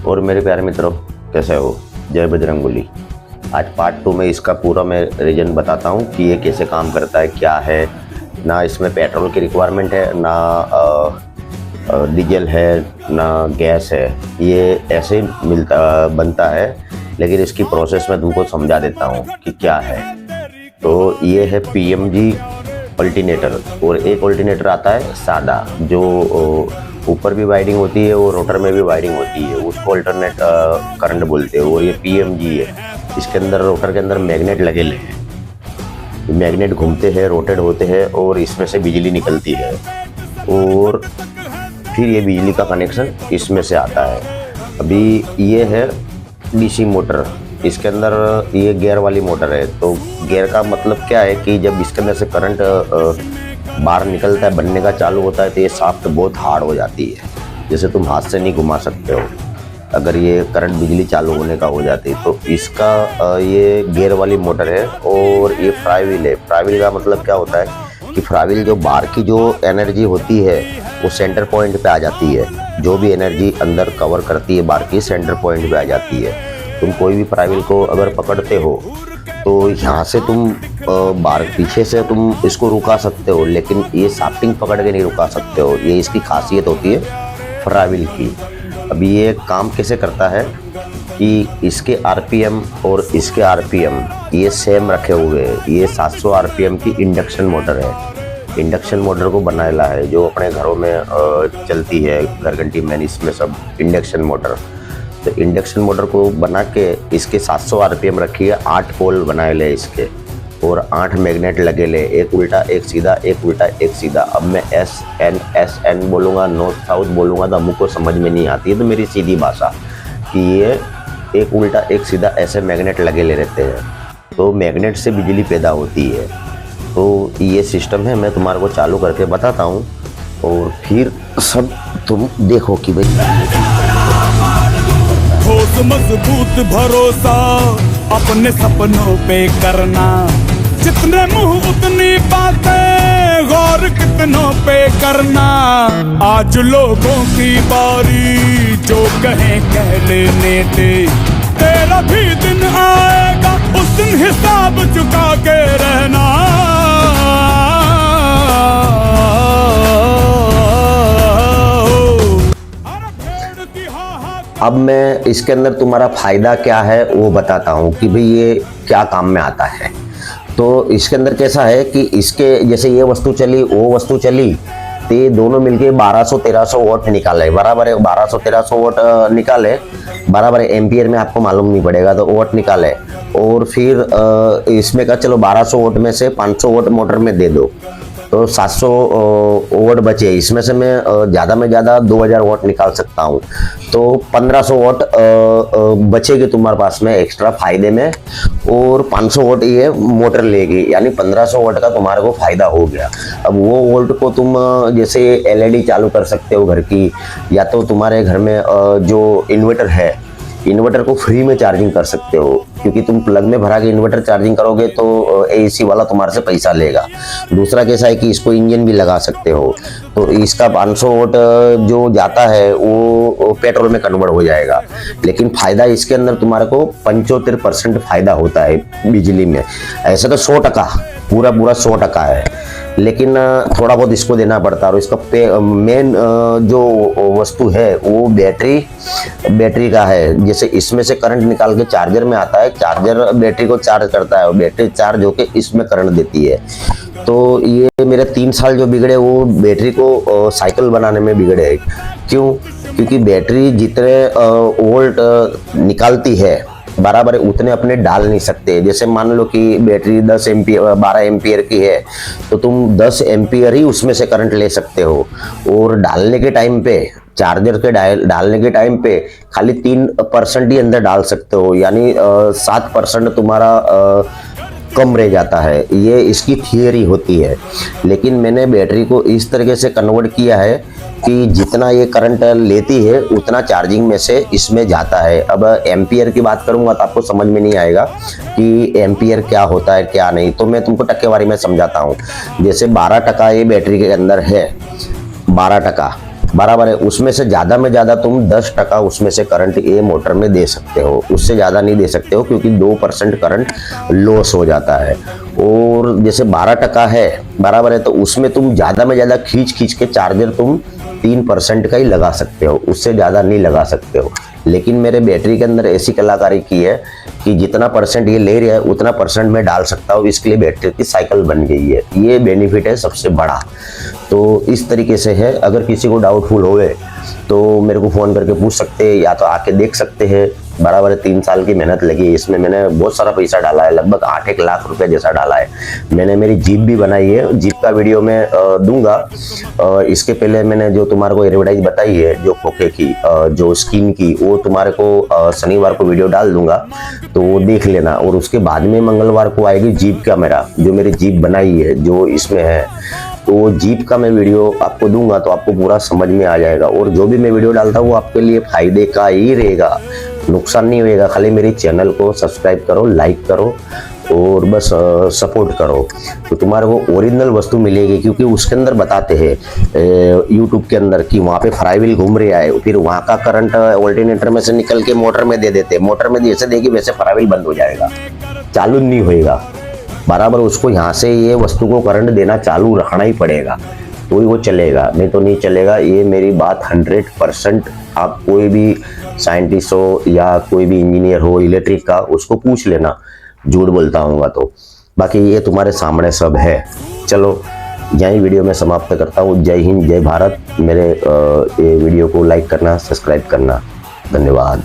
और मेरे प्यारे मित्रों, कैसे हो? जय बजरंगबली। आज पार्ट 2 में इसका पूरा मैं रीजन बताता हूँ कि ये कैसे काम करता है, क्या है। ना इसमें पेट्रोल की रिक्वायरमेंट है, ना डीजल है, ना गैस है। ये ऐसे बनता है, लेकिन इसकी प्रोसेस मैं तुमको समझा देता हूँ कि क्या है। तो ये है PMG अल्टरनेटर, और एक अल्टरनेटर आता है सादा, जो ऊपर भी वायरिंग होती है और रोटर में भी वायरिंग होती है, उसको अल्टरनेट करंट बोलते हैं। और ये PMG है। इसके अंदर, रोटर के अंदर मैग्नेट लगे हैं, मैग्नेट घूमते हैं, रोटेट होते हैं और इसमें से बिजली निकलती है, और फिर ये बिजली का कनेक्शन इसमें से आता है। अभी ये है DC मोटर, इसके अंदर ये गियर वाली मोटर है। तो गियर का मतलब क्या है कि जब इसके अंदर से करंट बाहर निकलता है, बनने का चालू होता है, तो ये शाफ्ट बहुत हार्ड हो जाती है, जैसे तुम हाथ से नहीं घुमा सकते हो अगर ये करंट बिजली चालू होने का हो जाती है। तो इसका ये गियर वाली मोटर है, और ये फ्लाईव्हील है। फ्लाईव्हील का मतलब क्या होता है कि फ्लाईव्हील जो बाहर की जो एनर्जी होती है वो सेंटर पॉइंट पे आ जाती है। जो भी एनर्जी अंदर कवर करती है बाहर की, सेंटर पॉइंट पे आ जाती है। तुम कोई भी फ्लाईव्हील को अगर पकड़ते हो तो यहाँ से तुम बाहर पीछे से तुम इसको रुका सकते हो, लेकिन ये शाफ्टिंग पकड़ के नहीं रुका सकते हो। ये इसकी खासियत होती है फ्लाईव्हील की। अभी ये काम कैसे करता है कि इसके RPM और इसके RPM ये सेम रखे हुए हैं। ये 700 RPM की इंडक्शन मोटर है। इंडक्शन मोटर को बनाया है, जो अपने घरों में चलती है, घरघंटी मैन, इसमें सब इंडक्शन मोटर। तो इंडक्शन मोटर को बना के इसके 700 RPM रखी है। 8 पोल बनाए ले इसके, और 8 मैग्नेट लगे ले, एक उल्टा एक सीधा, एक उल्टा एक सीधा। अब मैं SN बोलूँगा, नॉर्थ साउथ बोलूँगा तो हमको समझ में नहीं आती है, तो मेरी सीधी भाषा कि ये एक उल्टा एक सीधा ऐसे मैग्नेट लगे ले रहते हैं। तो मैग्नेट से बिजली पैदा होती है। तो ये सिस्टम है, मैं तुम्हारे को चालू करके बताता हूँ, और फिर सब तुम देखो कि भाई ठोस मजबूत भरोसा अपने सपनों पे करना। जितने मुंह उतनी बातें, गौर कितनों पे करना। आज लोगों की बारी, जो कहें कह लेने दे। तेरा भी दिन आएगा, उस दिन हिसाब चुका के रहना। अब मैं इसके अंदर तुम्हारा फ़ायदा क्या है वो बताता हूँ कि भाई ये क्या काम में आता है। तो इसके अंदर कैसा है कि इसके जैसे ये वस्तु चली, वो वस्तु चली, तो ये दोनों मिलके 1200-1300 वोट निकाले, बराबर है। 1200-1300 वोट निकाले, बराबर है। एम्पियर में आपको मालूम नहीं पड़ेगा, तो वोट निकाले। और फिर इसमें का चलो 1200 वोट में से 500 वोट मोटर में दे दो, तो 700 वोट बचे। इसमें से मैं ज़्यादा में ज़्यादा 2000 वोट निकाल सकता हूँ, तो 1500 वोट बचेगी तुम्हारे पास में एक्स्ट्रा फायदे में, और 500 वोट ये मोटर लेगी, यानी 1500 वोट का तुम्हारे को फायदा हो गया। अब वो वोल्ट को तुम जैसे LED चालू कर सकते हो घर की, या तो तुम्हारे घर में जो इन्वर्टर है, इन्वर्टर को फ्री में चार्जिंग कर सकते हो, क्योंकि तुम प्लग में भरा के इन्वर्टर चार्जिंग करोगे तो AC वाला तुम्हारे से पैसा लेगा। दूसरा कैसा है कि इसको इंजन भी लगा सकते हो, तो इसका 500 वोट जो जाता है वो पेट्रोल में कन्वर्ट हो जाएगा। लेकिन फायदा इसके अंदर तुम्हारे को 75% फायदा होता है बिजली में। ऐसे तो 100%, पूरा 100% है, लेकिन थोड़ा बहुत इसको देना पड़ता है। और इसका मेन जो वस्तु है वो बैटरी का है। जैसे इसमें से करंट निकाल के चार्जर में आता है, चार्जर बैटरी को चार्ज करता है, और बैटरी चार्ज होके इसमें करंट देती है। तो ये मेरे 3 साल जो बिगड़े वो बैटरी को साइकिल बनाने में बिगड़े। क्यों? क्योंकि बैटरी जितने वोल्ट निकालती है बराबर है, उतने अपने डाल नहीं सकते। जैसे मान लो कि बैटरी 10 एम्पियर 12 एम्पियर की है, तो तुम 10 एम्पियर ही उसमें से करंट ले सकते हो। और डालने के टाइम पे, चार्जर के डालने के टाइम पे खाली 3% ही अंदर डाल सकते हो, यानी 7% तुम्हारा कम रह जाता है। ये इसकी थियरी होती है। लेकिन मैंने बैटरी को इस तरीके से कन्वर्ट किया है कि जितना ये करंट लेती है उतना चार्जिंग में से इसमें जाता है। अब एम्पियर की बात करूंगा तो आपको समझ में नहीं आएगा कि एम्पियर क्या होता है क्या नहीं, तो मैं तुमको टक्केवारी में समझाता हूँ। जैसे 12% ये बैटरी के अंदर है, 12%, बराबर है। उसमें से ज़्यादा में ज़्यादा तुम 10% उसमें से करंट ये मोटर में दे सकते हो, उससे ज़्यादा नहीं दे सकते हो, क्योंकि 2% करंट लॉस हो जाता है। और जैसे 12% है, बराबर है, तो उसमें तुम ज़्यादा में ज़्यादा खींच के चार्जर तुम 3% का ही लगा सकते हो, उससे ज़्यादा नहीं लगा सकते हो। लेकिन मेरे बैटरी के अंदर ऐसी कलाकारी की है कि जितना परसेंट ये ले रहा है उतना परसेंट मैं डाल सकता हूँ, इसके लिए बैटरी की साइकिल बन गई है। ये बेनिफिट है सबसे बड़ा। तो इस तरीके से है। अगर किसी को डाउटफुल होवे तो मेरे को फ़ोन करके पूछ सकते हैं, या तो आके देख सकते हैं। बराबर है, 3 साल की मेहनत लगी है इसमें, मैंने बहुत सारा पैसा डाला है, लगभग 8-1 लाख रुपए जैसा डाला है। मैंने मेरी जीप भी बनाई है, जीप का वीडियो मैं दूंगा। इसके पहले मैंने जो तुम्हारे को एडवर्टाइज बताई है जो खोखे की, जो स्किन की, वो तुम्हारे को शनिवार को वीडियो डाल दूंगा, तो वो देख लेना। और उसके बाद में मंगलवार को आएगी जीप का, मेरा जो मेरी जीप बनाई है जो इसमें है, तो जीप का मैं वीडियो आपको दूंगा, तो आपको पूरा समझ में आ जाएगा। और जो भी मैं वीडियो डालता हूँ वो आपके लिए फायदे का ही रहेगा, नुकसान नहीं होएगा। खाली मेरे चैनल को सब्सक्राइब करो, लाइक करो और बस सपोर्ट करो, तो तुम्हारे को ओरिजिनल वस्तु मिलेगी। क्योंकि उसके अंदर बताते हैं यूट्यूब के अंदर कि वहाँ पे फ्राईव्हील घूम रहा है, फिर वहाँ का करंट ऑल्टरनेटर में से निकल के मोटर में दे देते, मोटर में जैसे देगी वैसे फ्राईव्हील बंद हो जाएगा, चालू नहीं होएगा। बराबर उसको यहाँ से ये वस्तु को करंट देना चालू रखना ही पड़ेगा, तो ही वो चलेगा, नहीं तो नहीं चलेगा। ये मेरी बात 100%। आप कोई भी साइंटिस्ट हो या कोई भी इंजीनियर हो इलेक्ट्रिक का, उसको पूछ लेना, झूठ बोलता हूँ तो। बाकी ये तुम्हारे सामने सब है। चलो यही वीडियो में समाप्त करता हूँ। जय हिंद, जय भारत। मेरे ये वीडियो को लाइक करना, सब्सक्राइब करना। धन्यवाद।